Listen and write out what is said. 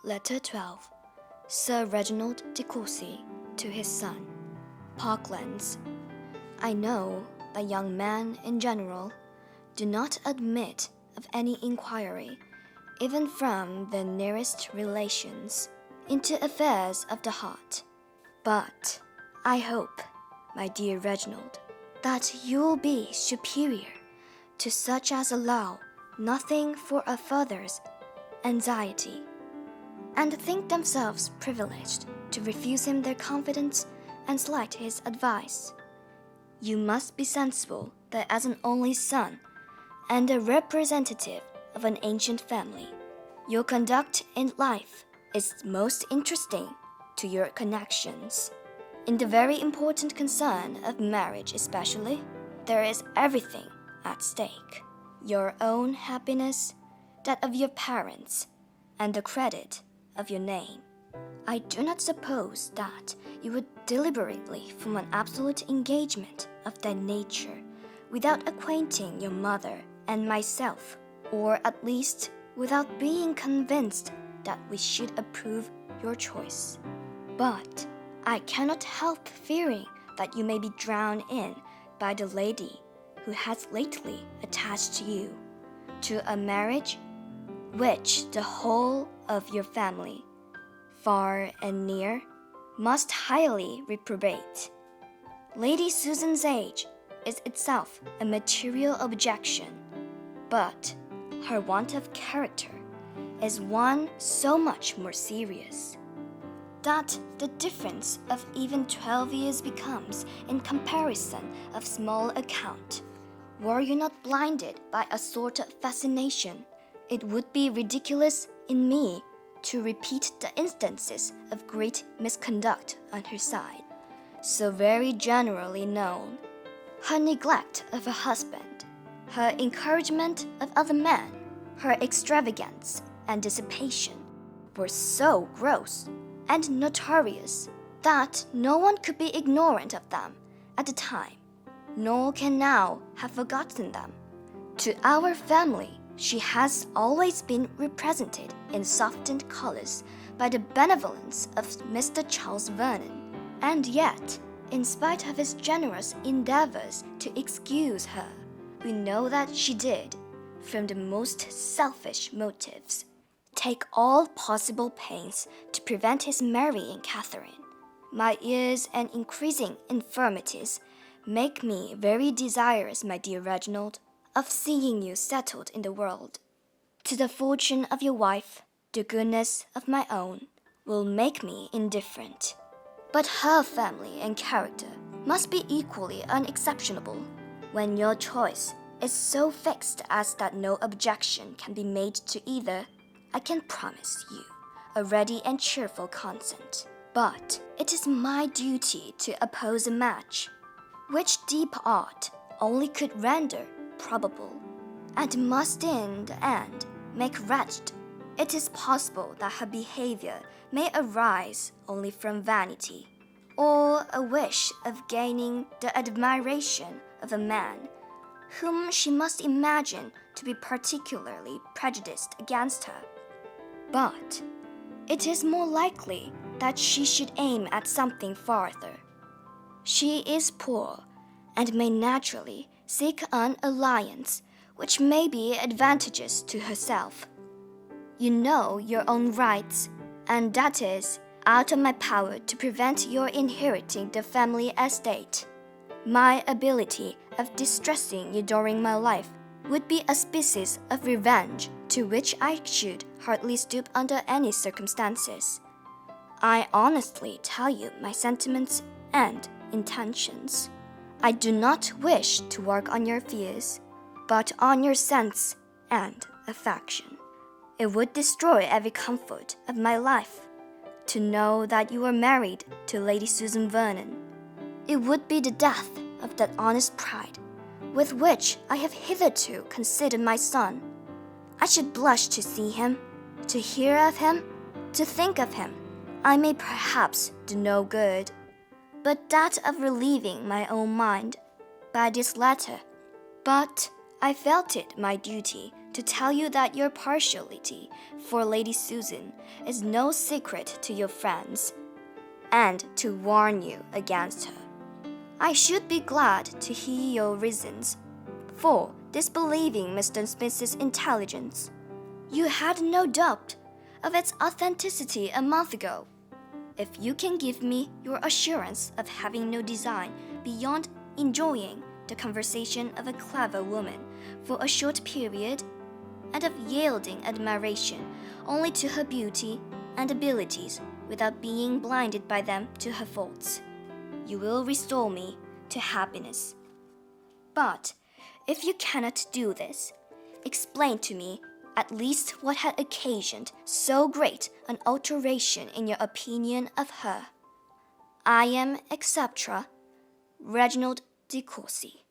Letter 12. Sir Reginald de Courcy to his son. Parklands. I know that young men in general do not admit of any inquiry, even from their nearest relations, into affairs of the heart. But I hope, my dear Reginald, that you will be superior to such as allow nothing for a father's anxiety, and think themselves privileged to refuse him their confidence and slight his advice. You must be sensible that as an only son and a representative of an ancient family, your conduct in life is most interesting to your connections. In the very important concern of marriage especially, there is everything at stake. Your own happiness, that of your parents, and the credit of your name. I do not suppose that you would deliberately form an absolute engagement of that nature without acquainting your mother and myself, or at least without being convinced that we should approve your choice. But I cannot help fearing that you may be drowned in by the lady who has lately attached you to a marriage which the whole of your family, far and near, must highly reprobate. Lady Susan's age is itself a material objection, but her want of character is one so much more serious, that the difference of even 12 years becomes, in comparison, of small account. Were you not blinded by a sort of fascination, it would be ridiculous in me to repeat the instances of great misconduct on her side, so very generally known. Her neglect of her husband, her encouragement of other men, her extravagance and dissipation were so gross and notorious that no one could be ignorant of them at the time, nor can now have forgotten them. To our family, she has always been represented in softened colors by the benevolence of Mr. Charles Vernon, and yet, in spite of his generous endeavors to excuse her, we know that she did, from the most selfish motives, take all possible pains to prevent his marrying Catherine. My years and increasing infirmities make me very desirous, my dear Reginald, of seeing you settled in the world. To the fortune of your wife, the goodness of my own will make me indifferent. But her family and character must be equally unexceptionable. When your choice is so fixed as that no objection can be made to either, I can promise you a ready and cheerful consent. But it is my duty to oppose a match, which deep art only could render probable, and must in the end make wretched. It is possible that her behavior may arise only from vanity, or a wish of gaining the admiration of a man whom she must imagine to be particularly prejudiced against her. But it is more likely that she should aim at something farther. She is poor, and may naturally seek an alliance which may be advantageous to herself. You know your own rights, and that is out of my power to prevent your inheriting the family estate. My ability of distressing you during my life would be a species of revenge to which I should hardly stoop under any circumstances. I honestly tell you my sentiments and intentions. I do not wish to work on your fears, but on your sense and affection. It would destroy every comfort of my life to know that you are married to Lady Susan Vernon. It would be the death of that honest pride with which I have hitherto considered my son. I should blush to see him, to hear of him, to think of him. I may perhaps do no good, but that of relieving my own mind by this letter. But I felt it my duty to tell you that your partiality for Lady Susan is no secret to your friends, and to warn you against her. I should be glad to hear your reasons for disbelieving Mr. Smith's intelligence. You had no doubt of its authenticity a month ago. If you can give me your assurance of having no design beyond enjoying the conversation of a clever woman for a short period, and of yielding admiration only to her beauty and abilities without being blinded by them to her faults, you will restore me to happiness. But if you cannot do this, explain to me at least what had occasioned so great an alteration in your opinion of her. I am, etc., Reginald de Courcy.